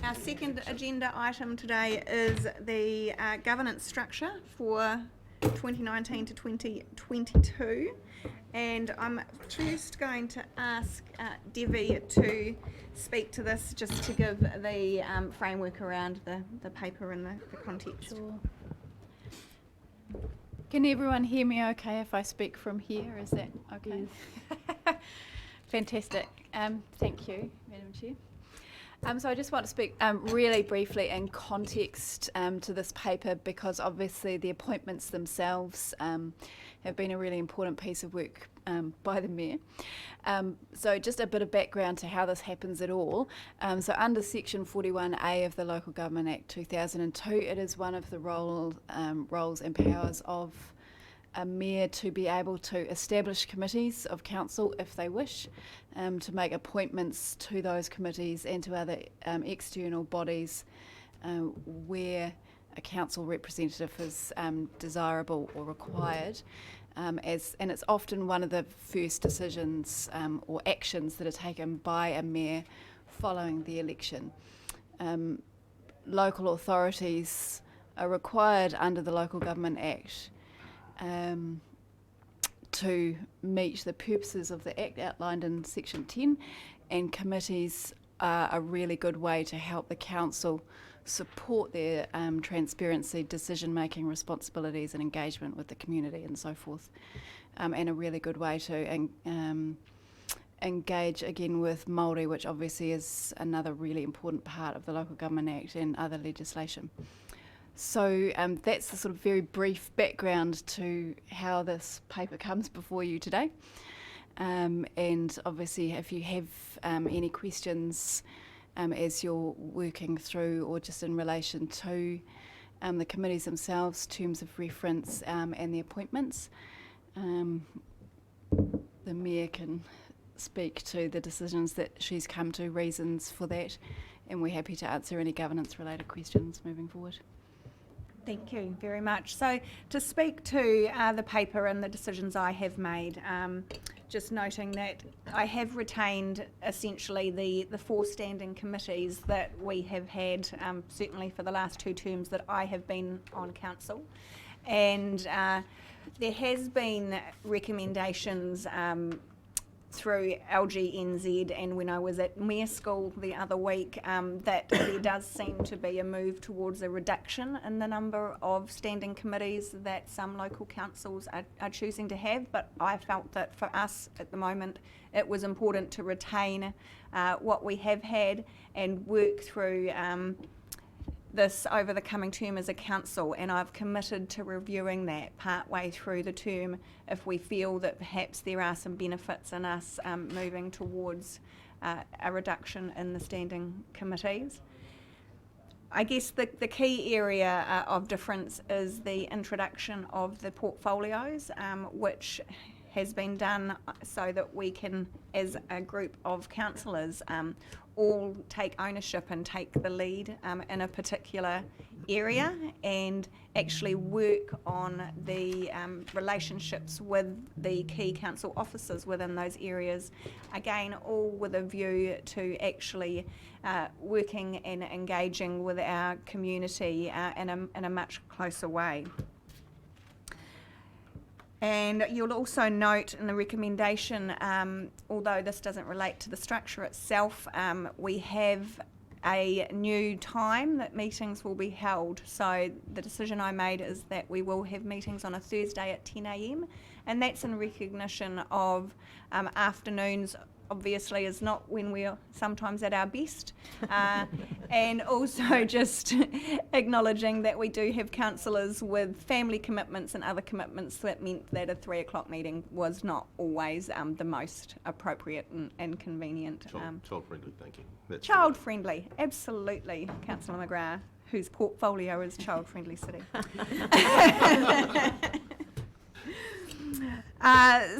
Our second agenda item today is the governance structure for 2019 to 2022, and I'm first going to ask Devi to speak to this, just to give the framework around the paper and the context. Sure. Can everyone hear me okay if I speak from here? Is that okay? Yes. Fantastic. Thank you, Madam Chair. So I just want to speak really briefly in context to this paper, because obviously the appointments themselves have been a really important piece of work by the Mayor. So just a bit of background to how this happens at all. So under Section 41A of the Local Government Act 2002, it is one of the roles and powers of a mayor to be able to establish committees of council if they wish, to make appointments to those committees and to other external bodies where a council representative is desirable or required. And it's often one of the first decisions or actions that are taken by a mayor following the election. Local authorities are required under the Local Government Act to meet the purposes of the Act outlined in Section 10, and committees are a really good way to help the council support their transparency, decision-making responsibilities and engagement with the community and so forth, and a really good way to engage again with Māori, which obviously is another really important part of the Local Government Act and other legislation. So that's the sort of very brief background to how this paper comes before you today. And obviously if you have any questions as you're working through, or just in relation to the committees themselves, terms of reference and the appointments, the Mayor can speak to the decisions that she's come to, reasons for that, and we're happy to answer any governance related questions moving forward. Thank you very much. So to speak to the paper and the decisions I have made, just noting that I have retained essentially the four standing committees that we have had, certainly for the last two terms that I have been on council. And there has been recommendations through LGNZ and when I was at Mayor School the other week, that there does seem to be a move towards a reduction in the number of standing committees that some local councils are choosing to have, but I felt that for us at the moment it was important to retain what we have had and work through this over the coming term as a council, and I've committed to reviewing that part way through the term if we feel that perhaps there are some benefits in us moving towards a reduction in the standing committees. I guess the key area of difference is the introduction of the portfolios, which has been done so that we can, as a group of councillors, all take ownership and take the lead in a particular area and actually work on the relationships with the key council officers within those areas. Again, all with a view to actually working and engaging with our community in a much closer way. And you'll also note in the recommendation, although this doesn't relate to the structure itself, we have a new time that meetings will be held. So the decision I made is that we will have meetings on a Thursday at 10 a.m. and that's in recognition of afternoons obviously is not when we're sometimes at our best, and also just acknowledging that we do have councillors with family commitments and other commitments that meant that a 3 o'clock meeting was not always the most appropriate and convenient. Child friendly, thank you. That's child friendly, absolutely, Councillor McGrath, whose portfolio is Child Friendly City.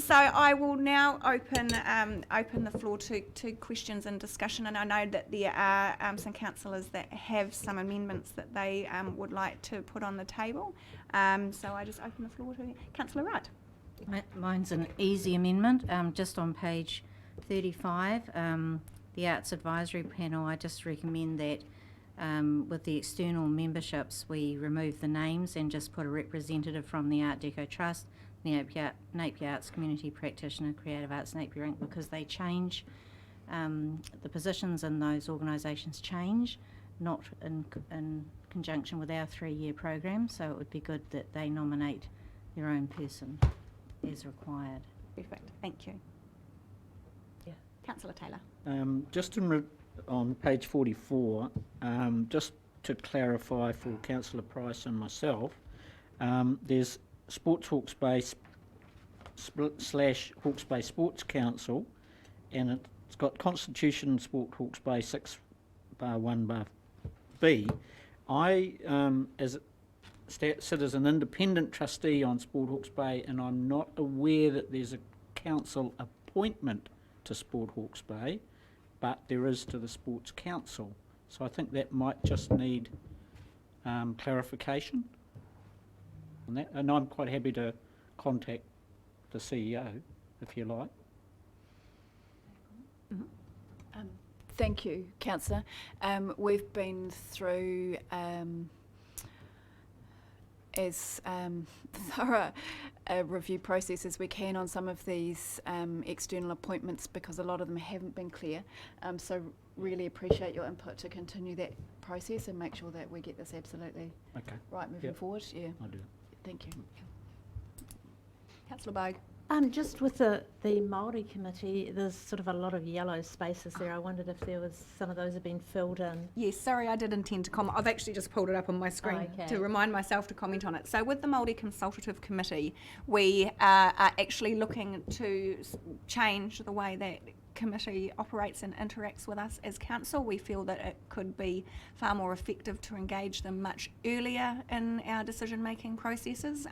So I will now open the floor to questions and discussion, and I know that there are some councillors that have some amendments that they would like to put on the table. So I just open the floor to Councillor Wright. Mine's an easy amendment, just on page 35, the Arts Advisory Panel. I just recommend that with the external memberships, we remove the names and just put a representative from the Art Deco Trust, Napier Arts Community Practitioner, Creative Arts Napier Inc., because they change, the positions in those organisations change, not in conjunction with our 3-year program, so it would be good that they nominate their own person as required. Perfect, thank you. Yeah. Councillor Taylor. Just on page 44, just to clarify for Councillor Price and myself, there's Sports Hawke's Bay / Hawke's Bay Sports Council, and it's got Constitution Sport Hawke's Bay 6/1/B. I, sit as an independent trustee on Sport Hawke's Bay, and I'm not aware that there's a council appointment to Sport Hawke's Bay, but there is to the Sports Council. So I think that might just need clarification on that. And I'm quite happy to contact the CEO, if you like. Thank you, Councillor. We've been through as thorough a review process as we can on some of these external appointments, because a lot of them haven't been clear. So really appreciate your input to continue that process and make sure that we get this absolutely Okay, right moving Yep. forward. Yeah, I do. thank you. Councillor Bogue. Just with the Māori committee, there's sort of a lot of yellow spaces there. I wondered if there was, some of those have been filled in. Yes, sorry, I did intend to comment. I've actually just pulled it up on my screen okay. to remind myself to comment on it. So with the Māori Consultative Committee, we are actually looking to change the way that committee operates and interacts with us as council. We feel that it could be far more effective to engage them much earlier in our decision-making processes,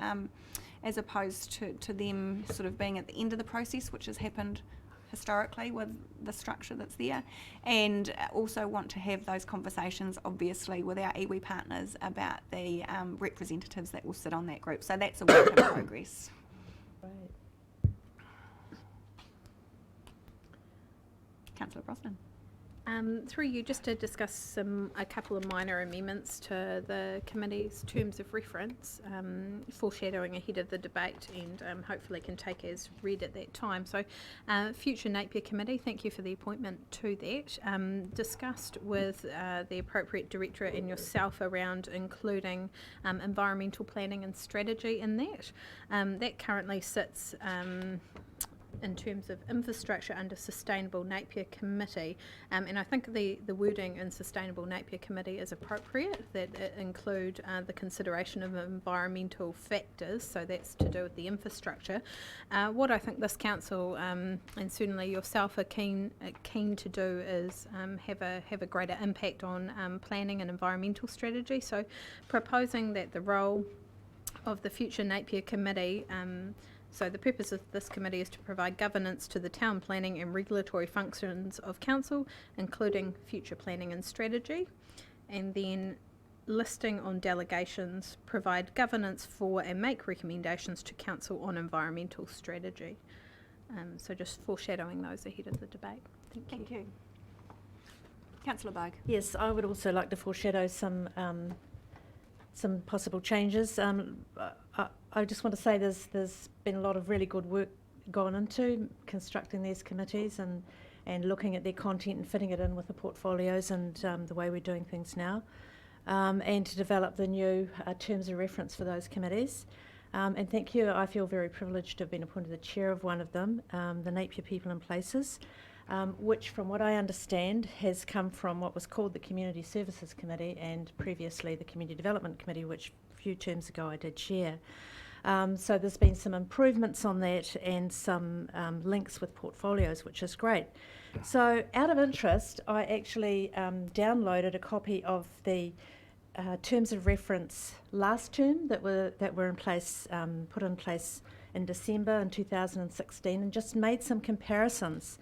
as opposed to them sort of being at the end of the process, which has happened historically with the structure that's there, and also want to have those conversations obviously with our iwi partners about the representatives that will sit on that group. So that's a work in progress. Right. Councillor Brosnan. Through you, just to discuss a couple of minor amendments to the committee's terms of reference, foreshadowing ahead of the debate, and hopefully can take as read at that time. So, future Napier Committee, thank you for the appointment to that. Discussed with the appropriate directorate and yourself around including environmental planning and strategy in that. That currently sits in terms of infrastructure under Sustainable Napier Committee, and I think the wording in Sustainable Napier Committee is appropriate, that it include the consideration of environmental factors, so that's to do with the infrastructure. What I think this council and certainly yourself are keen to do is have a greater impact on planning and environmental strategy, so proposing that the role of the future Napier Committee, so the purpose of this committee is to provide governance to the town planning and regulatory functions of council, including future planning and strategy, and then listing on delegations, provide governance for and make recommendations to council on environmental strategy. So just foreshadowing those ahead of the debate. Thank you. Councillor Bogue. Yes, I would also like to foreshadow some possible changes. I just want to say there's been a lot of really good work gone into constructing these committees and looking at their content and fitting it in with the portfolios and the way we're doing things now, and to develop the new terms of reference for those committees. And thank you. I feel very privileged to have been appointed the chair of one of them, the Napier People and Places, which, from what I understand, has come from what was called the Community Services Committee and previously the Community Development Committee, which a few terms ago I did chair. So there's been some improvements on that and some links with portfolios, which is great. So out of interest, I actually downloaded a copy of the terms of reference last term that were in place, put in place in December in 2016 and just made some comparisons.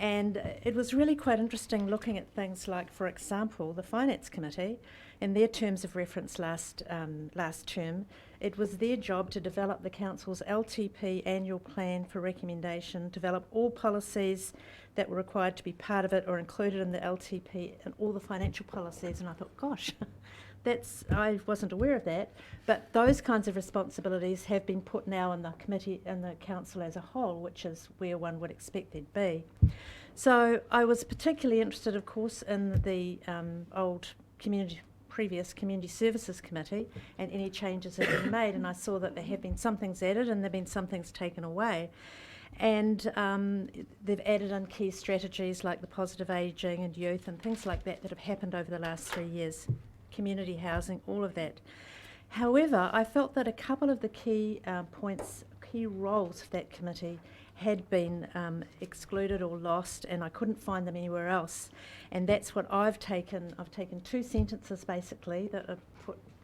And it was really quite interesting looking at things like, for example, the Finance Committee, in their terms of reference last term, it was their job to develop the Council's LTP annual plan for recommendation, develop all policies that were required to be part of it or included in the LTP and all the financial policies. And I thought, gosh, I wasn't aware of that. But those kinds of responsibilities have been put now in the committee and the council as a whole, which is where one would expect they'd be. So I was particularly interested, of course, in the previous Community Services Committee and any changes that have been made, and I saw that there have been some things added and there have been some things taken away. And they've added in key strategies like the positive ageing and youth and things like that that have happened over the last 3 years, community housing, all of that. However, I felt that a couple of the key key roles of that committee had been excluded or lost, and I couldn't find them anywhere else. And that's what I've taken. I've taken 2 sentences basically that are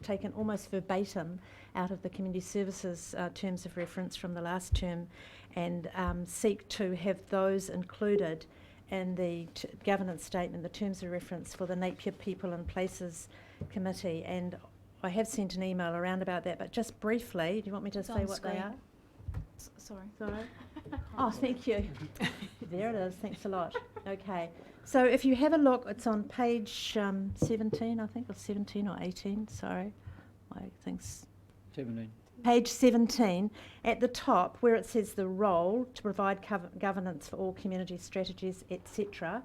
taken almost verbatim out of the community services terms of reference from the last term, and seek to have those included in the governance statement, the terms of reference for the Napier People and Places Committee. And I have sent an email around about that, but just briefly, do you want me to It's say on what they screen. are? Sorry. Sorry. Oh, thank you. There it is. Thanks a lot. Okay. So if you have a look, it's on page 17, I think, or 17 or 18. Sorry. My thing's 17. Page 17, at the top where it says the role to provide governance for all community strategies, etc.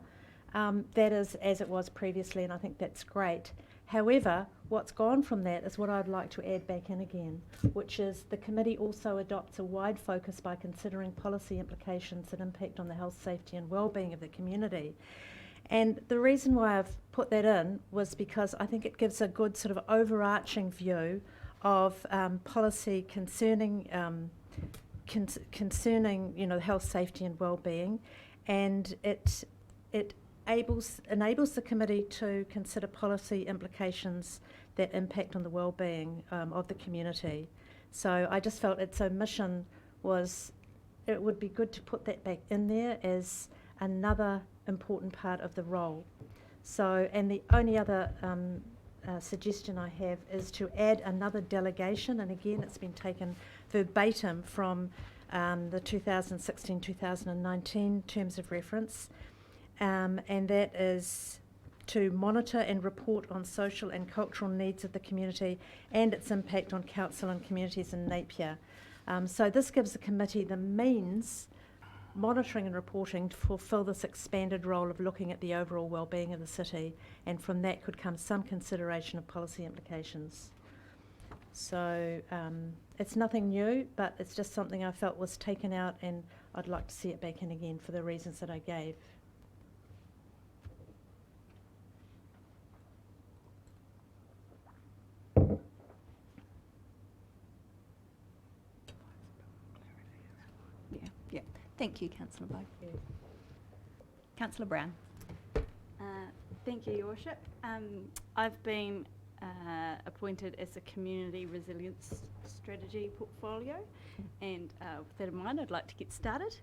That is as it was previously, and I think that's great. However, what's gone from that is what I'd like to add back in again, which is the committee also adopts a wide focus by considering policy implications that impact on the health, safety and well-being of the community. And the reason why I've put that in was because I think it gives a good sort of overarching view of policy concerning concerning health, safety and well-being, and it enables the committee to consider policy implications that impact on the well-being of the community. So I just felt its omission was, it would be good to put that back in there as another important part of the role. So, and the only other suggestion I have is to add another delegation, and again it's been taken verbatim from the 2016-2019 terms of reference, and that is to monitor and report on social and cultural needs of the community and its impact on council and communities in Napier. So this gives the committee the means, monitoring and reporting, to fulfil this expanded role of looking at the overall well-being of the city, and from that could come some consideration of policy implications. So it's nothing new, but it's just something I felt was taken out, and I'd like to see it back in again for the reasons that I gave. Yeah. Thank you, Councillor Bowe. Councillor Brown. Thank you, Your Worship. I've been appointed as a Community Resilience Strategy Portfolio, and with that in mind, I'd like to get started.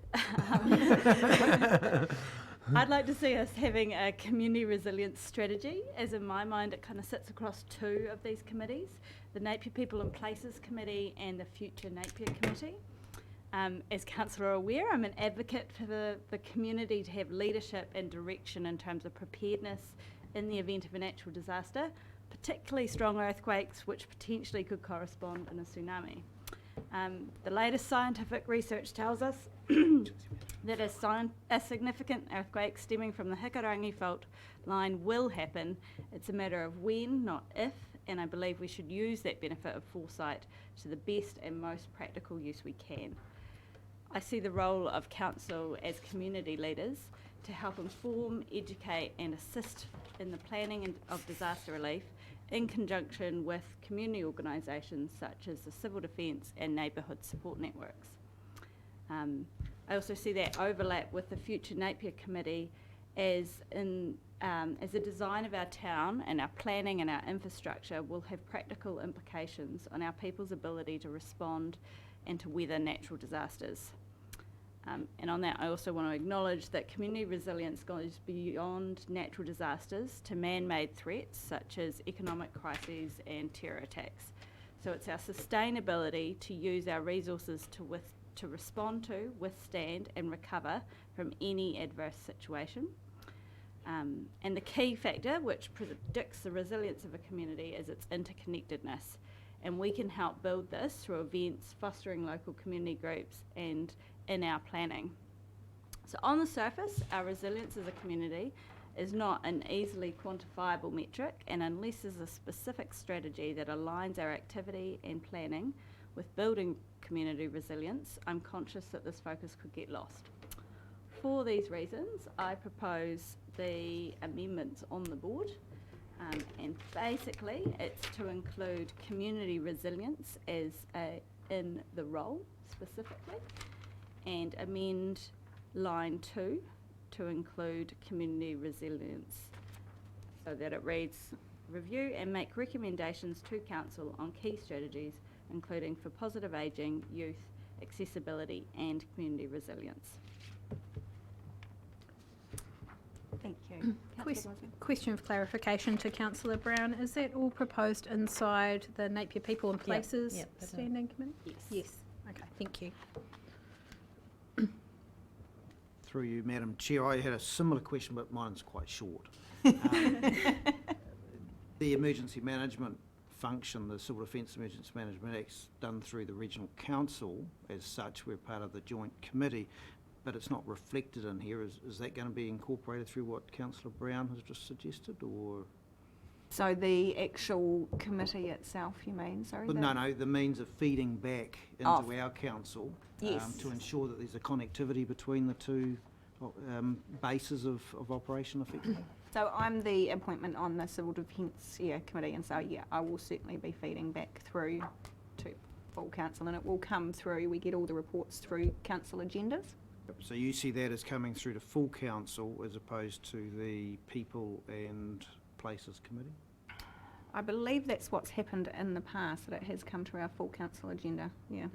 I'd like to see us having a Community Resilience Strategy, as in my mind it kind of sits across 2 of these committees, the Napier People and Places Committee and the Future Napier Committee. As Councillor are aware, I'm an advocate for the community to have leadership and direction in terms of preparedness in the event of a natural disaster, particularly strong earthquakes which potentially could correspond in a tsunami. The latest scientific research tells us that a significant earthquake stemming from the Hikurangi Fault line will happen. It's a matter of when, not if, and I believe we should use that benefit of foresight to the best and most practical use we can. I see the role of council as community leaders to help inform, educate and assist in the planning of disaster relief in conjunction with community organisations such as the Civil Defence and neighbourhood support networks. I also see that overlap with the Future Napier Committee as the design of our town and our planning and our infrastructure will have practical implications on our people's ability to respond and to weather natural disasters. And on that, I also want to acknowledge that community resilience goes beyond natural disasters to man-made threats such as economic crises and terror attacks. So it's our sustainability to use our resources to respond to, withstand and recover from any adverse situation. And the key factor which predicts the resilience of a community is its interconnectedness. And we can help build this through events, fostering local community groups and in our planning. So on the surface, our resilience as a community is not an easily quantifiable metric, and unless there's a specific strategy that aligns our activity and planning with building community resilience, I'm conscious that this focus could get lost. For these reasons, I propose the amendments on the board, and basically it's to include community resilience as in the role specifically, and amend line 2 to include community resilience so that it reads, review and make recommendations to council on key strategies including for positive ageing, youth, accessibility and community resilience. Thank you. Question of clarification to Councillor Brown. Is that all proposed inside the Napier People and Places yep, that's Standing Committee? Yes. Yes. Okay, thank you. Through you, Madam Chair, I had a similar question, but mine's quite short. The emergency management function, the Civil Defence Emergency Management Act's done through the Regional Council. As such, we're part of the joint committee, but it's not reflected in here. Is that going to be incorporated through what Councillor Brown has just suggested, or? So the actual committee itself, you mean? Sorry. But no, the means of feeding back into our council Yes. to ensure that there's a connectivity between the two bases of operation effectively. So I'm the appointment on the Civil Defence Committee, and so I will certainly be feeding back through to full council, and it will come through. We get all the reports through council agendas. So you see that as coming through to full council as opposed to the People and Places Committee? I believe that's what's happened in the past, that it has come to our full council agenda. Yeah.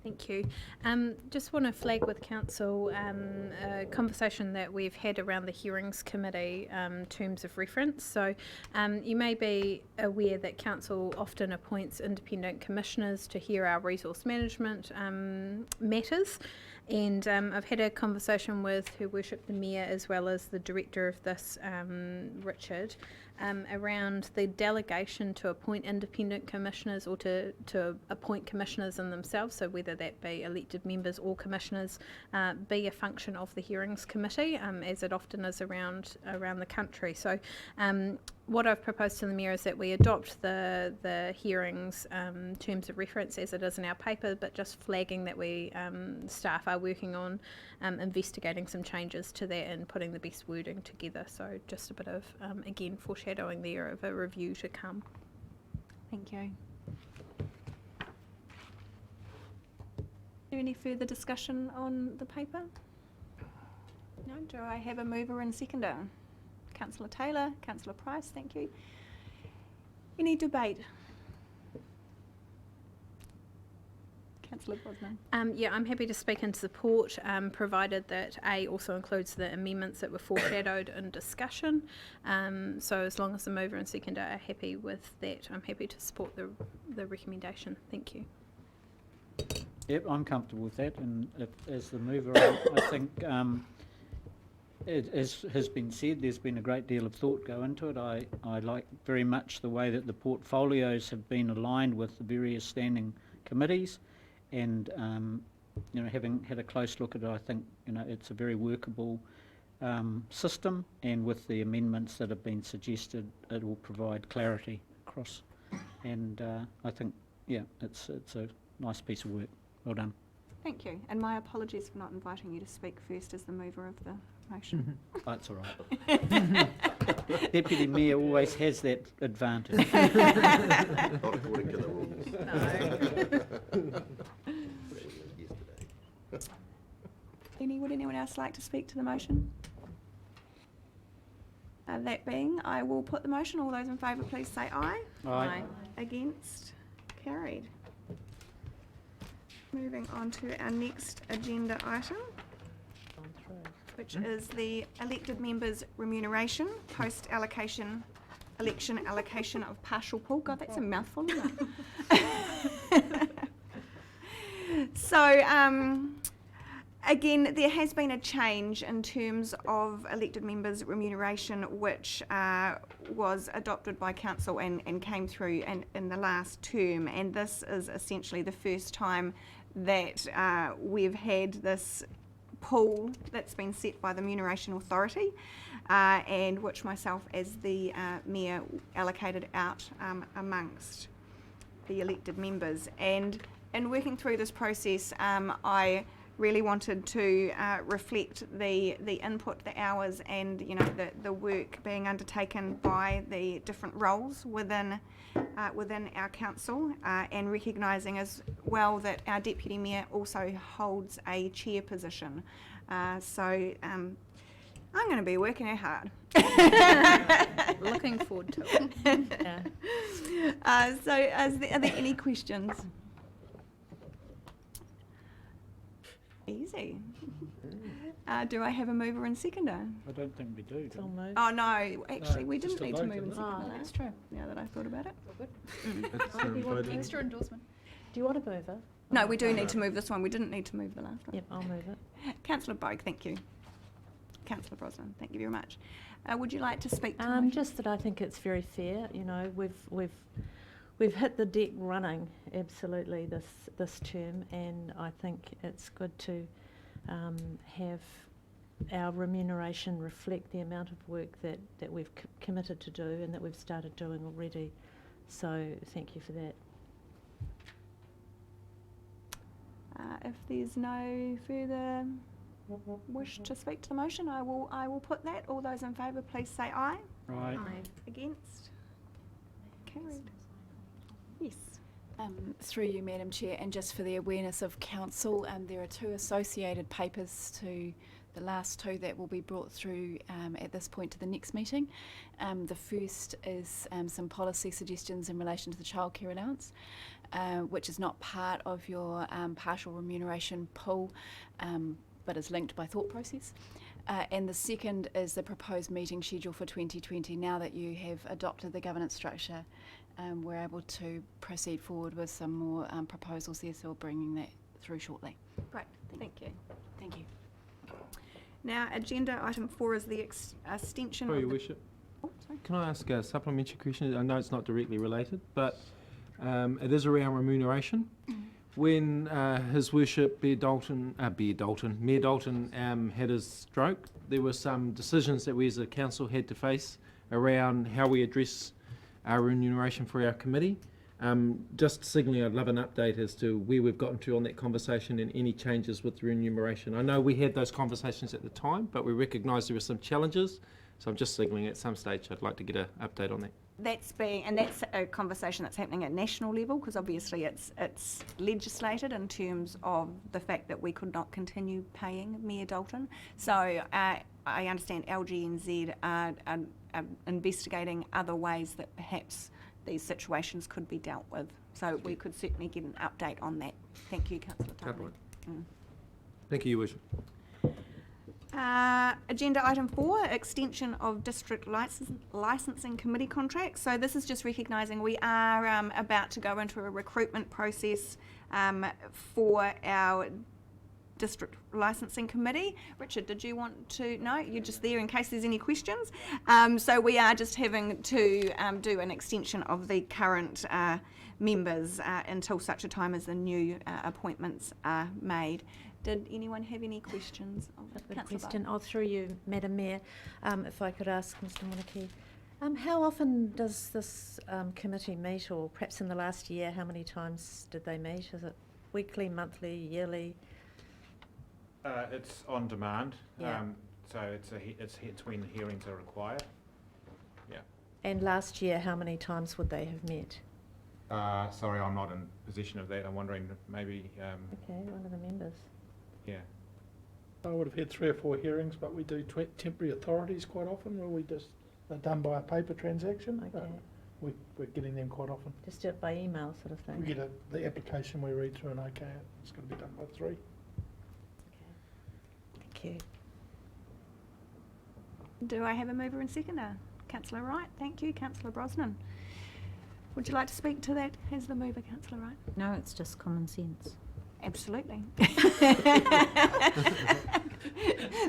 Thank you. Just want to flag with Council a conversation that we've had around the Hearings Committee terms of reference. So you may be aware that Council often appoints independent commissioners to hear our resource management matters. And I've had a conversation with Her Worship the Mayor as well as the director of this, Richard, around the delegation to appoint independent commissioners or to appoint commissioners in themselves, so whether that be elected members or commissioners, be a function of the Hearings Committee, as it often is around the country. So what I've proposed to the Mayor is that we adopt the hearings terms of reference as it is in our paper, but just flagging that we staff are working on investigating some changes to that and putting the best wording together. So just a bit of, again, foreshadowing there of a review to come. Thank you. Is there any further discussion on the paper? No? Do I have a mover and seconder? Councillor Taylor, Councillor Price, thank you. Any debate? Councillor Brosnan. Yeah, I'm happy to speak in support, provided that A also includes the amendments that were foreshadowed in discussion. So as long as the mover and seconder are happy with that, I'm happy to support the recommendation. Thank you. Yep, I'm comfortable with that, and as the mover, I think, as has been said, there's been a great deal of thought go into it. I like very much the way that the portfolios have been aligned with the various standing committees, and having had a close look at it, I think it's a very workable system, and with the amendments that have been suggested, it will provide clarity across, and I think, it's a nice piece of work. Well done. Thank you. And my apologies for not inviting you to speak first as the mover of the motion. That's all right. Deputy Mayor always has that advantage. Not according to the rules. Yesterday. Would anyone else like to speak to the motion? That being, I will put the motion. All those in favour, please say aye. Aye. Aye. Against? Carried. Moving on to our next agenda item, which is the elected members' remuneration, post-allocation, election allocation of partial pool. God, that's a mouthful, isn't it? So, again, there has been a change in terms of elected members' remuneration, which was adopted by council and came through in the last term. And this is essentially the first time that we've had this pool that's been set by the Remuneration Authority, and which myself as the mayor allocated out amongst the elected members. And in working through this process, I really wanted to reflect the input, the hours, and the work being undertaken by the different roles within our council, and recognising as well that our deputy mayor also holds a chair position. So I'm going to be working her hard. Looking forward to it. So are there any questions? Easy. Do I have a mover and seconder? I don't think we do. It's all moved. Oh no, actually No, we just didn't a need to vote, move and isn't it? seconder. That's true. Now that I thought about it. Extra endorsement. Do you want to move it? No, we do need to move this one. We didn't need to move the last one. Yep, I'll move it. Councillor Bogue, thank you. Councillor Brosnan, thank you very much. Would you like to speak to me? Just that I think it's very fair. We've hit the deck running absolutely this term, and I think it's good to have our remuneration reflect the amount of work that we've committed to do and that we've started doing already. So thank you for that. If there's no further wish to speak to the motion, I will put that. All those in favour, please say aye. Right. Against? Carried. Yes. Through you, Madam Chair, and just for the awareness of council, there are two associated papers to the last two that will be brought through at this point to the next meeting. The first is some policy suggestions in relation to the childcare allowance, which is not part of your partial remuneration pool, but is linked by thought process. And the second is the proposed meeting schedule for 2020. Now that you have adopted the governance structure, we're able to proceed forward with some more proposals there, so we're bringing that through shortly. Great. Thank you. Thank you. Now, agenda item 4 is the extension Sorry, of Your the... Worship. Oh, sorry. Can I ask a supplementary question? I know it's not directly related, but it is around remuneration. When His Worship Mayor Dalton had his stroke, there were some decisions that we as a council had to face around how we address our remuneration for our committee. Just signalling, I'd love an update as to where we've gotten to on that conversation and any changes with remuneration. I know we had those conversations at the time, but we recognise there were some challenges. So I'm just signalling at some stage I'd like to get an update on that. That's a conversation that's happening at national level, because obviously it's legislated in terms of the fact that we could not continue paying Mayor Dalton. So I understand LGNZ are investigating other ways that perhaps these situations could be dealt with. So we could certainly get an update on that. Thank you, Councillor Tumbling. Thank you, Your Worship. Agenda item 4, extension of district licensing committee contracts. So this is just recognising we are about to go into a recruitment process for our district licensing committee. Richard, did you want to? No, you're just there in case there's any questions. So we are just having to do an extension of the current members until such a time as the new appointments are made. Did anyone have any questions? A question, through you, Madam Mayor, if I could ask Mr Monarchy, how often does this committee meet, or perhaps in the last year, how many times did they meet? Is it weekly, monthly, yearly? It's on demand, Yeah. so it's when hearings are required. Yeah. And last year, how many times would they have met? Sorry, I'm not in possession of that. I'm wondering maybe. Okay, one of the members. Yeah. I would have had 3 or 4 hearings, but we do temporary authorities quite often, where they're done by a paper transaction. Okay. we're getting them quite often. Just do it by email sort of thing. We get the application, we read through and okay it, it's got to be done by 3. Thank you. Do I have a mover and seconder? Councillor Wright, thank you. Councillor Brosnan. Would you like to speak to that as the mover, Councillor Wright? No, it's just common sense. Absolutely.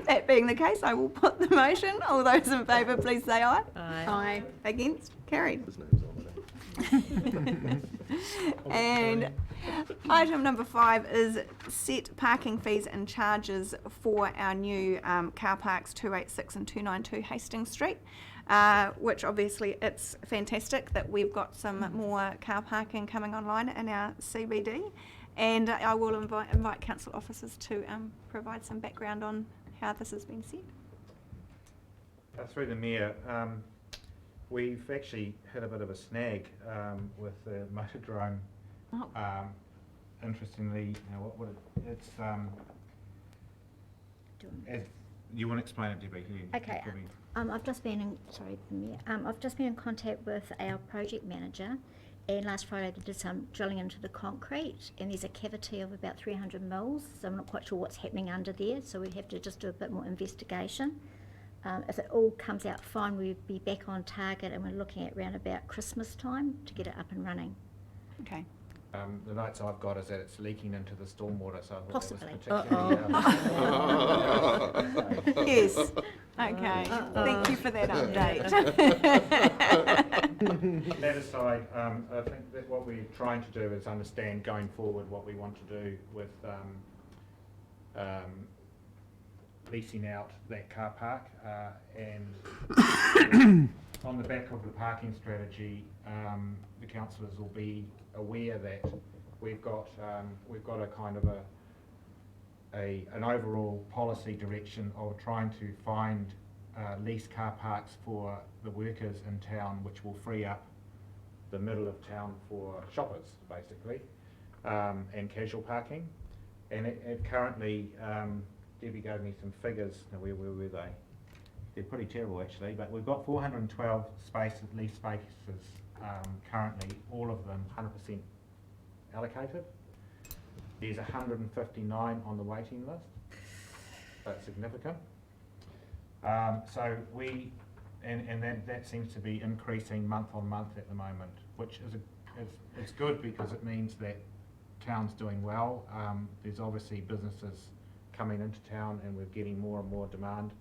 That being the case, I will put the motion. All those in favour, please say aye. Aye. Against? Carried. His name's on it. And item number 5 is set parking fees and charges for our new car parks 286 and 292 Hastings Street, which obviously it's fantastic that we've got some more car parking coming online in our CBD. And I will invite council officers to provide some background on how this has been set. Through the Mayor, we've actually hit a bit of a snag with the motor drone. Oh. Interestingly, it's you want to explain it, Debbie? Okay. I've just been in, sorry, the Mayor. I've just been in contact with our project manager, and last Friday they did some drilling into the concrete, and there's a cavity of about 300 mils, so I'm not quite sure what's happening under there, so we'd have to just do a bit more investigation. If it all comes out fine, we'll be back on target, and we're looking at around about Christmas time to get it up and running. Okay. The notes I've got is that it's leaking into the stormwater, so I thought Possibly. that was particularly... Yes. Okay. Thank you for that update. That aside, I think that what we're trying to do is understand going forward what we want to do with leasing out that car park, and on the back of the parking strategy, the councillors will be aware that we've got a kind of an overall policy direction of trying to find leased car parks for the workers in town, which will free up the middle of town for shoppers, basically, and casual parking. And it currently, Debbie gave me some figures. Now, where were they? They're pretty terrible, actually, but we've got 412 leased spaces currently, all of them 100% allocated. There's 159 on the waiting list. That's significant. So we, and that seems to be increasing month on month at the moment, which is good because it means that town's doing well. There's obviously businesses coming into town, and we're getting more and more demand.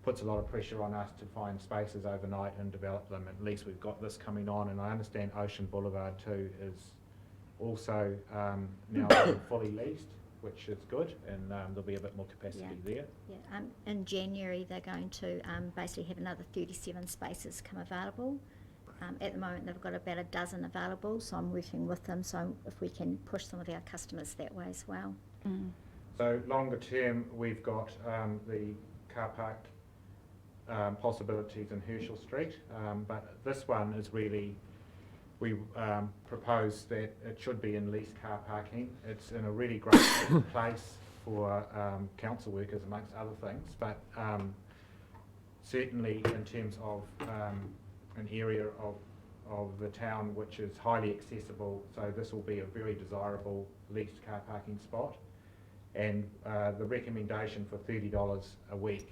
Puts a lot of pressure on us to find spaces overnight and develop them. At least we've got this coming on, and I understand Ocean Boulevard too is also now fully leased, which is good, and there'll be a bit more capacity there. Yeah. In January they're going to basically have another 37 spaces come available. At the moment they've got about a dozen available, so I'm working with them, so if we can push some of our customers that way as well. Mm. So longer term, we've got the car park possibilities in Herschel Street, but this one is really, we propose that it should be in leased car parking. It's in a really great place for council workers, amongst other things, but certainly in terms of an area of the town which is highly accessible, so this will be a very desirable leased car parking spot. And the recommendation for $30 a week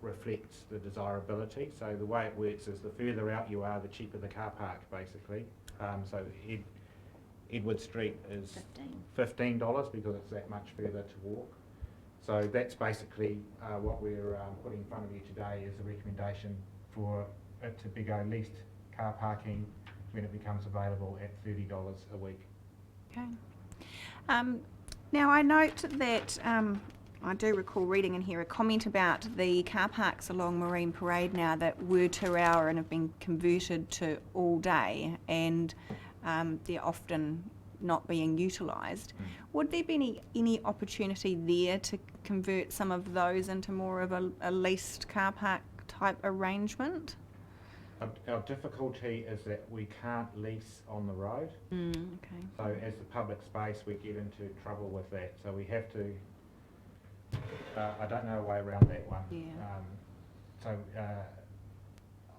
reflects the desirability. So the way it works is the further out you are, the cheaper the car park, basically. So Edward Street is $15 because it's that much further to walk. So that's basically what we're putting in front of you today, is a recommendation for it to be go leased car parking when it becomes available at $30 a week. Okay. Now I note that I do recall reading in here a comment about the car parks along Marine Parade now that were 2 hour and have been converted to all day, and they're often not being utilised. Would there be any opportunity there to convert some of those into more of a leased car park type arrangement? Our difficulty is that we can't lease on the road. Okay. So as the public space, we get into trouble with that. So we have to, I don't know a way around that one. Yeah.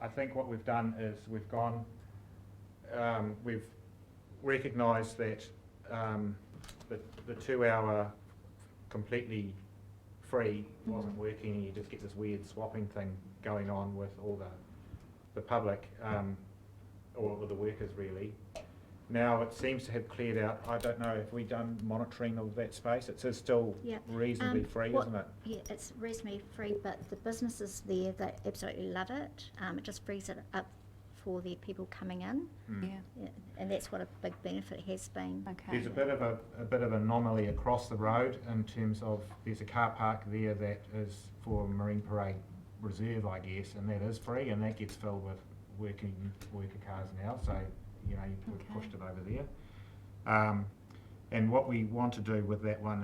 I think what we've done is we've gone we've recognised that the 2 hour completely free wasn't working, and you just get this weird swapping thing going on with all the public, or with the workers really. Now it seems to have cleared out. I don't know if we've done monitoring of that space. It is still Yeah. reasonably free, isn't it? Yeah, it's reasonably free, but the businesses there, they absolutely love it. It just frees it up for the people coming in. Mm. Yeah, and that's what a big benefit has been. Okay. There's a bit of an anomaly across the road in terms of there's a car park there that is for Marine Parade Reserve, I guess, and that is free, and that gets filled with worker cars now. So you know we've pushed it over there. And what we want to do with that one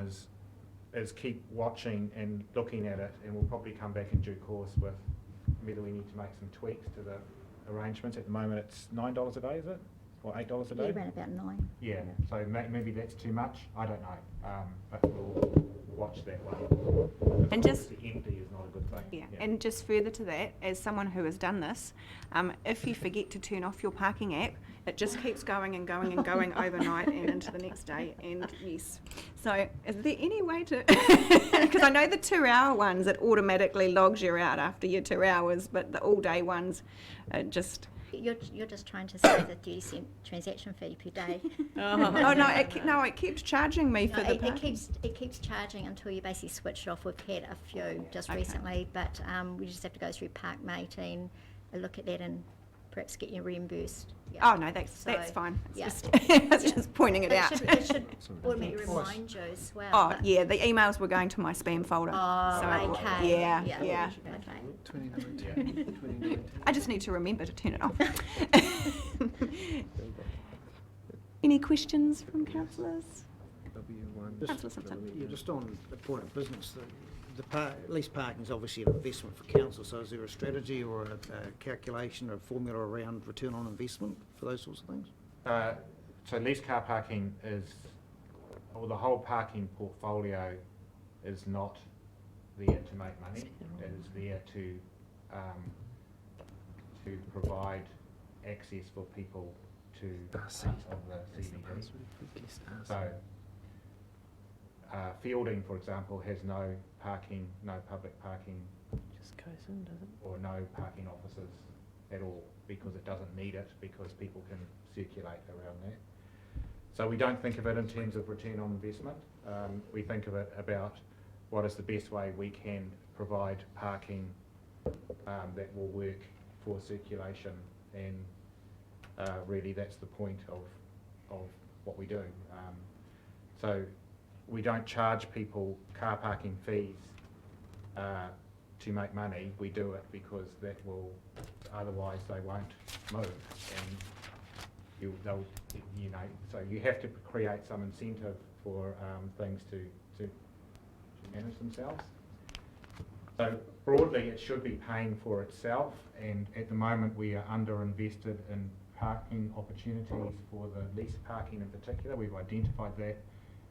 is keep watching and looking at it, and we'll probably come back in due course with whether we need to make some tweaks to the arrangements. At the moment it's $9 a day, is it? Or $8 a day? Yeah, around about 9. Yeah, so maybe that's too much, I don't know, but we'll watch that one. And just- Obviously empty is not a good thing. Yeah, and just further to that, as someone who has done this, if you forget to turn off your parking app, it just keeps going and going and going overnight and into the next day, and yes. So is there any way to, because I know the 2 hour ones, it automatically logs you out after your 2 hours, but the all day ones, just... You're just trying to save the 30-cent transaction fee per day. Oh no, it keeps charging me for No, the it parking. keeps charging until you basically switch it off. We've had a few just Okay. recently, but we just have to go through Parkmate and look at that and perhaps get you reimbursed. Yeah. Oh no, that's So, fine. It's yeah. just, it's Yeah. just pointing it out. It should automatically remind you as well. Oh but- yeah, the emails were going to my spam folder. Oh, so, okay. Yeah, Yeah. yeah. Okay. 2019. I just need to remember to turn it off. Any questions from councillors? Councillor Simpson. Yeah, just on the point of business, lease parking is obviously an investment for council, so is there a strategy or a calculation or a formula around return on investment for those sorts of things? So lease car parking the whole parking portfolio is not there to make money. It is there to provide access for people to parts of the CBD. So Fielding, for example, has no public parking, Just goes in, does it? or no parking offices at all, because it doesn't need it, because people can circulate around there. So we don't think of it in terms of return on investment. We think of it about what is the best way we can provide parking that will work for circulation, and really that's the point of what we do. So we don't charge people car parking fees to make money. We do it because that will, otherwise they won't move, and so you have to create some incentive for things to manage themselves. So broadly, it should be paying for itself, and at the moment we are underinvested in parking opportunities for the lease parking in particular. We've identified that,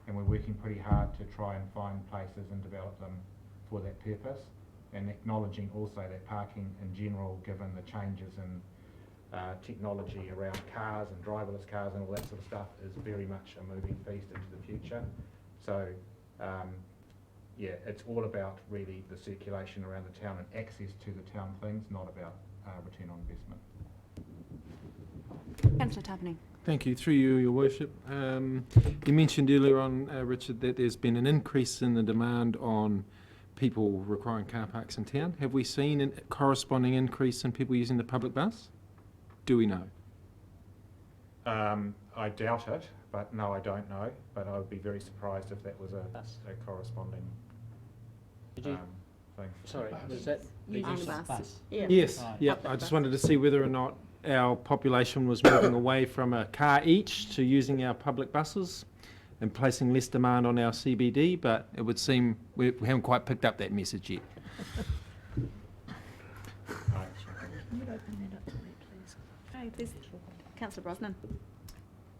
and we're working pretty hard to try and find places and develop them for that purpose, and acknowledging also that parking in general, given the changes in technology around cars and driverless cars and all that sort of stuff, is very much a moving feast into the future. So yeah, it's all about really the circulation around the town and access to the town things, not about return on investment. Councillor Tapani. Thank you. Through you, Your Worship. You mentioned earlier on, Richard, that there's been an increase in the demand on people requiring car parks in town. Have we seen a corresponding increase in people using the public bus? Do we know? I doubt it, but no, I don't know. But I would be very surprised if that was a corresponding thing. Sorry, was that the On use the of bus. bus? Yes. Right. Yeah. I just wanted to see whether or not our population was moving away from a car each to using our public buses and placing less demand on our CBD, but it would seem we haven't quite picked up that message yet. Okay, there's Councillor Brosnan.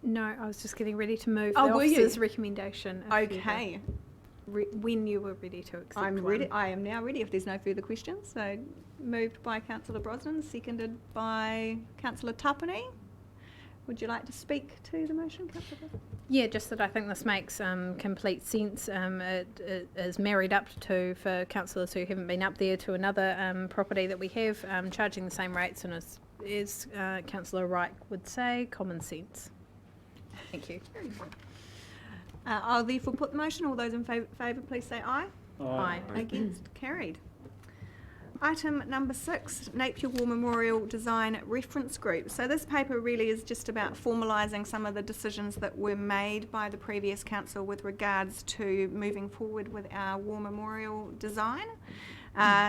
No, I was just getting ready to move Oh, the were you? officer's recommendation. if you Okay, were when you were ready to accept I'm one. ready. I am now ready if there's no further questions. So moved by Councillor Brosnan, seconded by Councillor Tapani. would you like to speak to the motion, Councillor Bosman? Yeah, just that I think this makes complete sense. It is married up to, for councillors who haven't been up there, to another property that we have, charging the same rates, and as Councillor Wright would say, common sense. Thank you. I'll therefore put the motion. All those in favour, please say aye. Aye. Against? Carried. Item number 6, Napier War Memorial Design Reference Group. So this paper really is just about formalising some of the decisions that were made by the previous council with regards to moving forward with our war memorial design.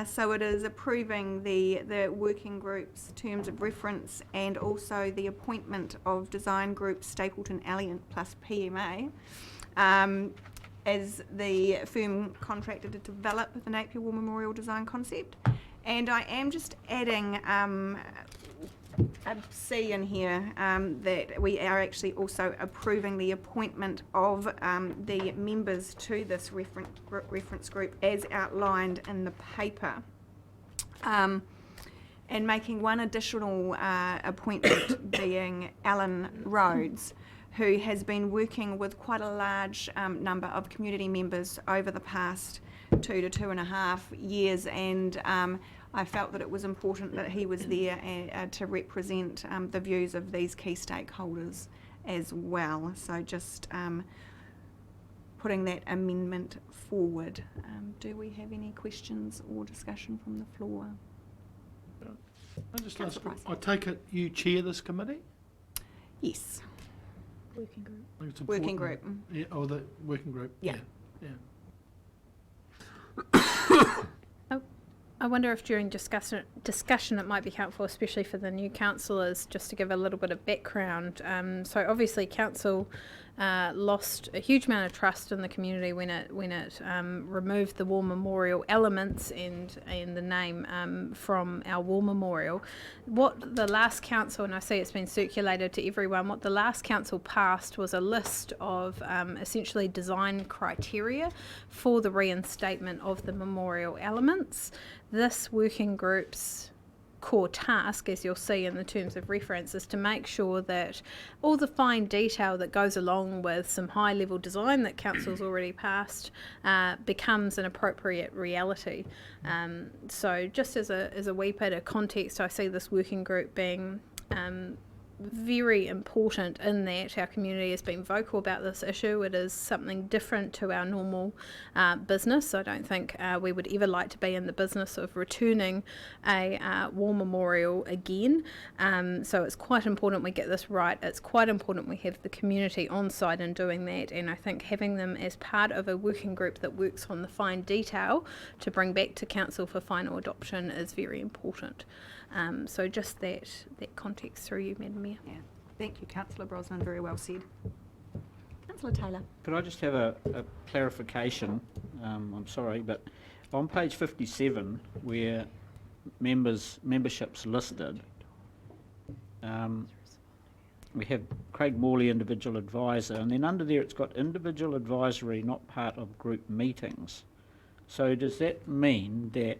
So it is approving the working group's terms of reference and also the appointment of design group Stapleton Alliant plus PMA as the firm contracted to develop the Napier War Memorial design concept. And I am just adding a C in here that we are actually also approving the appointment of the members to this reference group as outlined in the paper. And making one additional appointment being Alan Rhodes, who has been working with quite a large number of community members over the past 2 to 2.5 years, and I felt that it was important that he was there to represent the views of these key stakeholders as well. So just putting that amendment forward. Do we have any questions or discussion from the floor? I just Councillor ask, Price. I take it you chair this committee? Yes. Working group. I think it's Working important. group. Yeah, oh, the working group. Yeah. Yeah. I wonder if during discussion it might be helpful, especially for the new councillors, just to give a little bit of background. So obviously council lost a huge amount of trust in the community when it removed the war memorial elements and the name from our war memorial. What the last council, and I see it's been circulated to everyone, what the last council passed was a list of essentially design criteria for the reinstatement of the memorial elements. This working group's core task, as you'll see in the terms of reference, is to make sure that all the fine detail that goes along with some high level design that council's already passed becomes an appropriate reality. So just as a wee bit of context, I see this working group being very important in that our community has been vocal about this issue. It is something different to our normal business. I don't think we would ever like to be in the business of returning a war memorial again. So it's quite important we get this right. It's quite important we have the community on side in doing that, and I think having them as part of a working group that works on the fine detail to bring back to council for final adoption is very important. So just that context through you, Madam Mayor. Yeah. Thank you, Councillor Brosnan. Very well said. Councillor Taylor. Could I just have a clarification? I'm sorry, but on page 57, where memberships listed, we have Craig Morley, individual advisor, and then under there it's got individual advisory, not part of group meetings. So does that mean that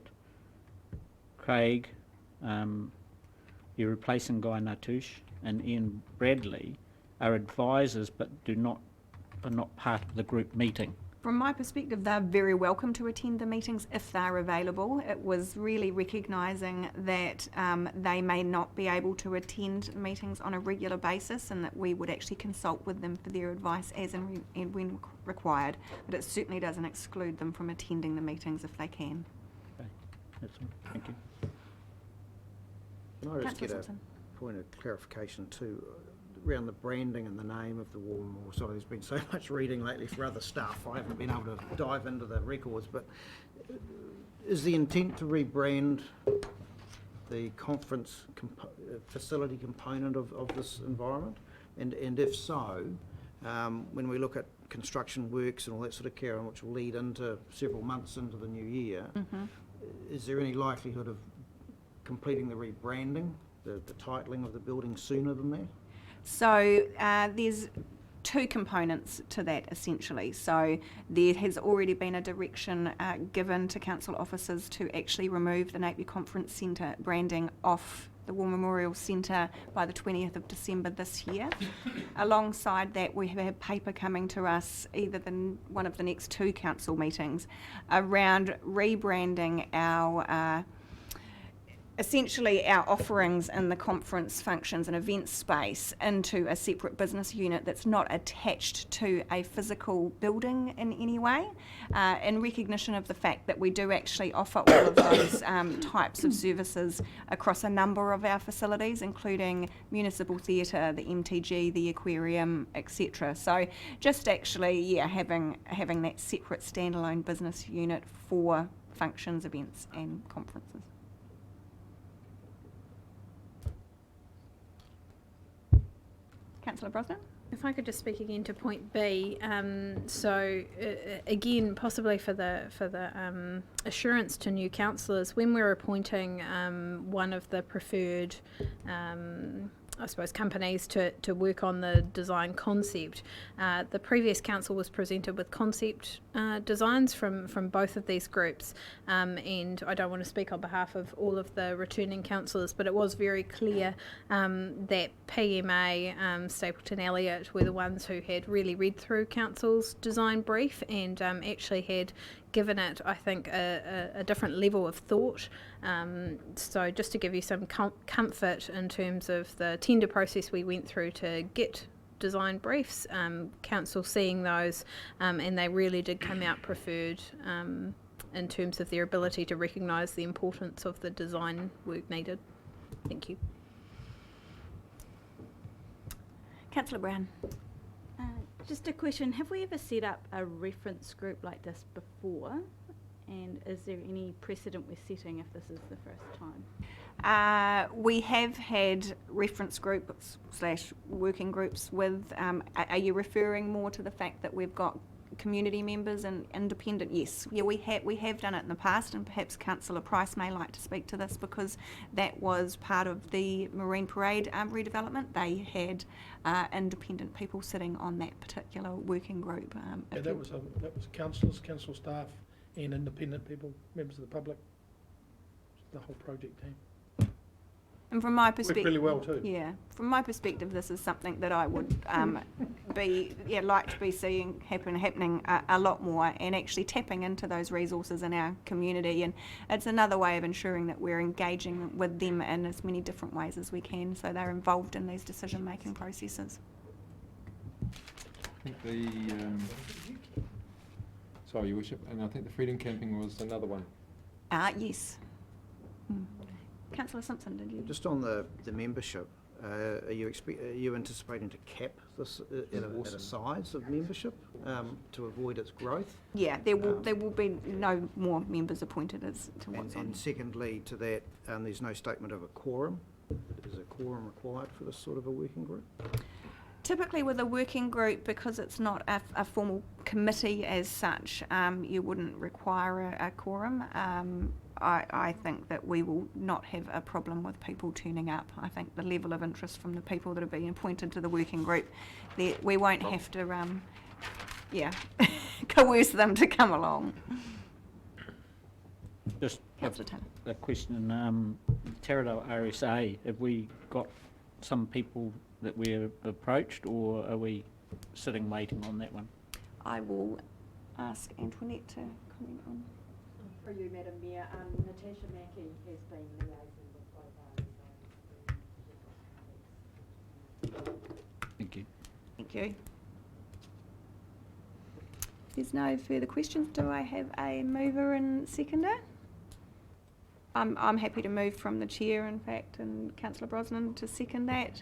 Craig, you're replacing Guy Natouche, and Ian Bradley are advisors but are not part of the group meeting? From my perspective, they're very welcome to attend the meetings if they're available. It was really recognising that they may not be able to attend meetings on a regular basis, and that we would actually consult with them for their advice as and when required. But it certainly doesn't exclude them from attending the meetings if they can. Okay, that's all. Thank you. Can I just Councillor get Simpson. a point of clarification too, around the branding and the name of the war memorial? Sorry, there's been so much reading lately for other stuff, I haven't been able to dive into the records, but is the intent to rebrand the conference facility component of this environment? And if so, when we look at construction works and all that sort of care, which will lead into several months into the new year, is there any likelihood of completing the rebranding, the titling of the building sooner than that? So there's two components to that essentially. So there has already been a direction given to council officers to actually remove the Napier Conference Centre branding off the War Memorial Centre by the 20th of December this year. Alongside that, we have a paper coming to us either one of the next 2 council meetings around rebranding our essentially our offerings in the conference functions and events space into a separate business unit that's not attached to a physical building in any way, in recognition of the fact that we do actually offer all of those types of services across a number of our facilities, including Municipal Theatre, the MTG, the Aquarium, etc. So just actually, having that separate standalone business unit for functions, events and conferences. Councillor Brosnan? If I could just speak again to point B, again, possibly for the assurance to new councillors, when we're appointing one of the preferred I suppose, companies to work on the design concept. The previous council was presented with concept designs from both of these groups, and I don't want to speak on behalf of all of the returning councillors, but it was very clear that PMA, Stapleton Elliott, were the ones who had really read through council's design brief and actually had given it, I think, a different level of thought. So just to give you some comfort in terms of the tender process we went through to get design briefs, council seeing those, and they really did come out preferred in terms of their ability to recognise the importance of the design work needed. Thank you. Councillor Brown. Just a question, have we ever set up a reference group like this before? And is there any precedent we're setting if this is the first time? We have had reference groups / working groups with, are you referring more to the fact that we've got community members and independent? Yes, we have done it in the past, and perhaps Councillor Price may like to speak to this because that was part of the Marine Parade redevelopment. They had independent people sitting on that particular working group. That was councillors, council staff and independent people, members of the public, the whole project team. And from my perspective, really well too. Yeah, from my perspective, this is something that I would like to be seeing happening a lot more, and actually tapping into those resources in our community. And it's another way of ensuring that we're engaging with them in as many different ways as we can, so they're involved in these decision-making processes. I think sorry, Your Worship, and I think the Freedom Camping was another one. Yes. Councillor Simpson, did you? Just on the membership, are you anticipating to cap this at a size of membership to avoid its growth? Yeah, there will be no more members appointed as to what's on. And secondly to that, there's no statement of a quorum. Is a quorum required for this sort of a working group? Typically with a working group, because it's not a formal committee as such, you wouldn't require a quorum. I think that we will not have a problem with people turning up. I think the level of interest from the people that are being appointed to the working group, we won't have to coerce them to come along. Just Councillor Taylor. a question, Taradale RSA, have we got some people that we've approached, or are we sitting waiting on that one? I will ask Antoinette to comment on. For you, Madam Mayor, Natasha Mackey has been liaising with both parties. Thank you. Thank you. If there's no further questions, do I have a mover and seconder? I'm happy to move from the chair, in fact, and Councillor Brosnan to second that.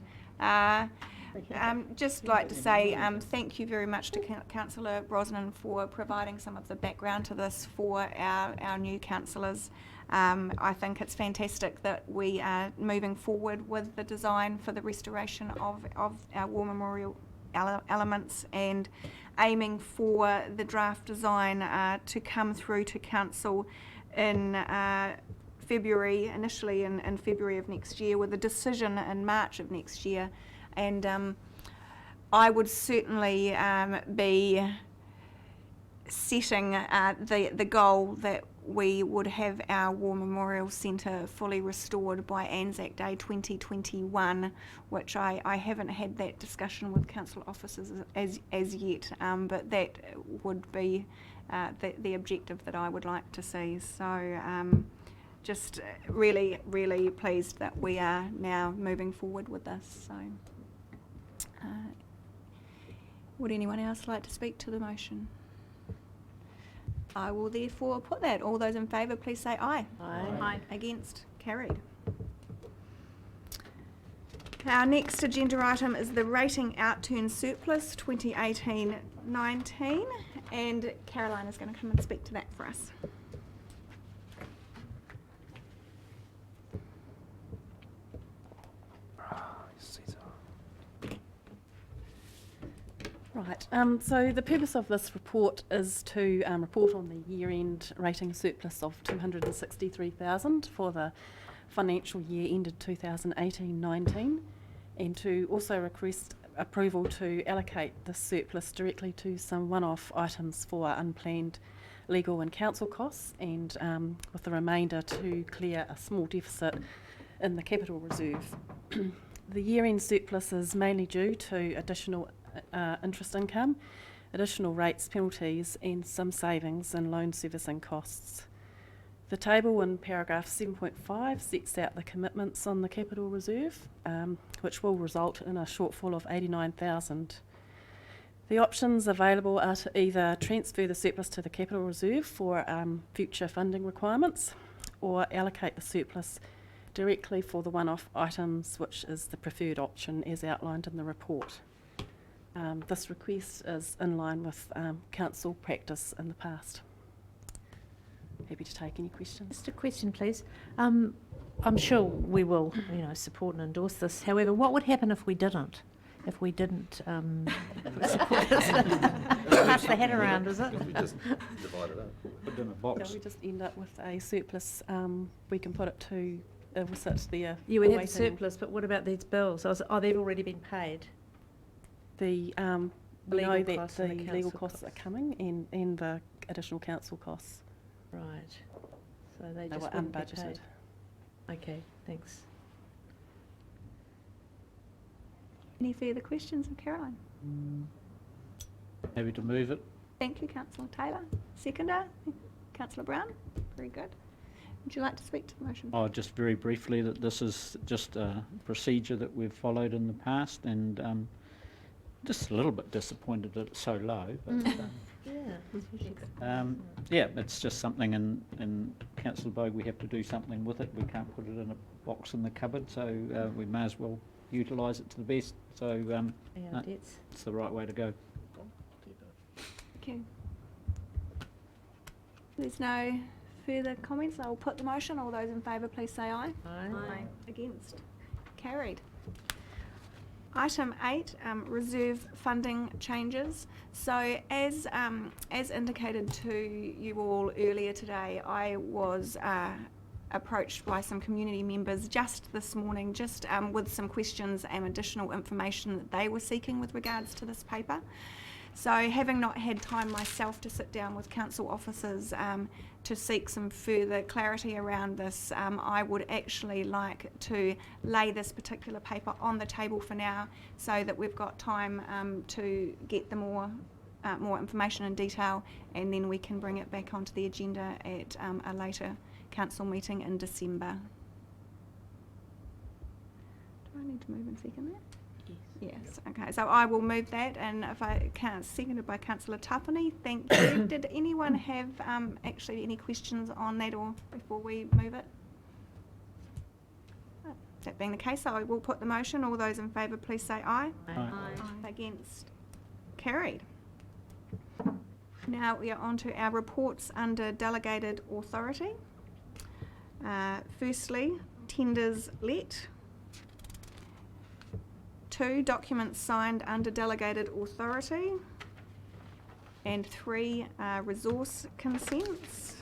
Just like to say thank you very much to Councillor Brosnan for providing some of the background to this for our new councillors. I think it's fantastic that we are moving forward with the design for the restoration of our War Memorial elements, and aiming for the draft design to come through to council in February, initially in February of next year, with a decision in March of next year. And I would certainly be setting the goal that we would have our War Memorial Centre fully restored by Anzac Day 2021, which I haven't had that discussion with council officers as yet, but that would be the objective that I would like to see. So just really, really pleased that we are now moving forward with this. So would anyone else like to speak to the motion? I will therefore put that. All those in favour, please say aye. Aye. Against? Carried. Our next agenda item is the Rating Outturn Surplus 2018-19, and Caroline is going to come and speak to that for us. Right, so the purpose of this report is to report on the year-end rating surplus of $263,000 for the financial year ended 2018-19, and to also request approval to allocate the surplus directly to some one-off items for unplanned legal and council costs, and with the remainder to clear a small deficit in the capital reserve. The year-end surplus is mainly due to additional interest income, additional rates, penalties, and some savings in loan servicing costs. The table in paragraph 7.5 sets out the commitments on the capital reserve, which will result in a shortfall of $89,000. The options available are to either transfer the surplus to the capital reserve for future funding requirements, or allocate the surplus directly for the one-off items, which is the preferred option as outlined in the report. This request is in line with council practice in the past. Happy to take any questions. Just a question, please. I'm sure we will, support and endorse this. However, what would happen if we didn't? If we didn't support this? Pass the head around, is it? We just divide it up. Put it in a Yeah, box. we just end up with a surplus. We can put it to, we'll sit there. You would have awaiting surplus, but what about these bills? They've already been paid. The we Legal know that costs the and the legal council costs are coming, and the additional council costs. Right. So they They just were wouldn't be unbudgeted. paid. Okay, thanks. Any further questions of Caroline? Happy to move it. Thank you, Councillor Taylor. Seconder, Councillor Brown. Very good. Would you like to speak to the motion? Oh, just very briefly, that this is just a procedure that we've followed in the past, and just a little bit disappointed that it's so low. But yeah, it's just something in Council Bogue, we have to do something with it. We can't put it in a box in the cupboard, so we may as well utilise it to the best. So it's the right way to go. Thank you. There's no further comments. I will put the motion. All those in favour, please say aye. Aye. Against? Carried. Item 8, reserve funding changes. So as indicated to you all earlier today, I was approached by some community members just this morning, with some questions and additional information that they were seeking with regards to this paper. So having not had time myself to sit down with council officers to seek some further clarity around this, I would actually like to lay this particular paper on the table for now, so that we've got time to get the more information and detail, and then we can bring it back onto the agenda at a later council meeting in December. Do I need to move and second that? Yes, okay, so I will move that, and if I can, seconded by Councillor Tapani. Thank you. Did anyone have actually any questions on that, or before we move it? That being the case, I will put the motion. All those in favour, please say aye. Aye. Against? Carried. Now we are on to our reports under delegated authority. Firstly, tenders let. 2, documents signed under delegated authority. And 3, resource consents.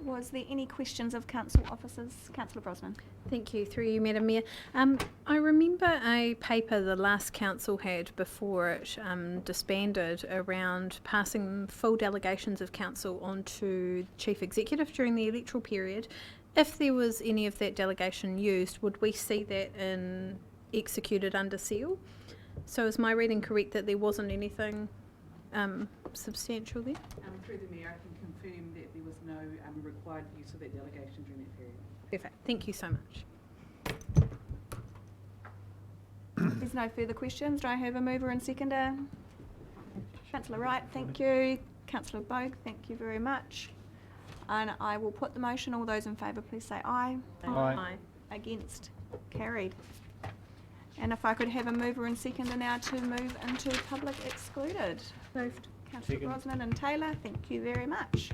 Was there any questions of council officers? Councillor Brosnan. Thank you, through you, Madam Mayor. I remember a paper the last council had before it disbanded around passing full delegations of council onto Chief Executive during the electoral period. If there was any of that delegation used, would we see that executed under seal? So is my reading correct that there wasn't anything substantial there? Through the Mayor, I can confirm that there was no required use of that delegation during that period. Perfect, thank you so much. If there's no further questions, do I have a mover and seconder? Councillor Wright, thank you. Councillor Bogue, thank you very much. And I will put the motion. All those in favour, please say aye. Aye. Against? Carried. And if I could have a mover and seconder now to move into public excluded. Moved. Councillor Second. Brosnan and Taylor, thank you very much.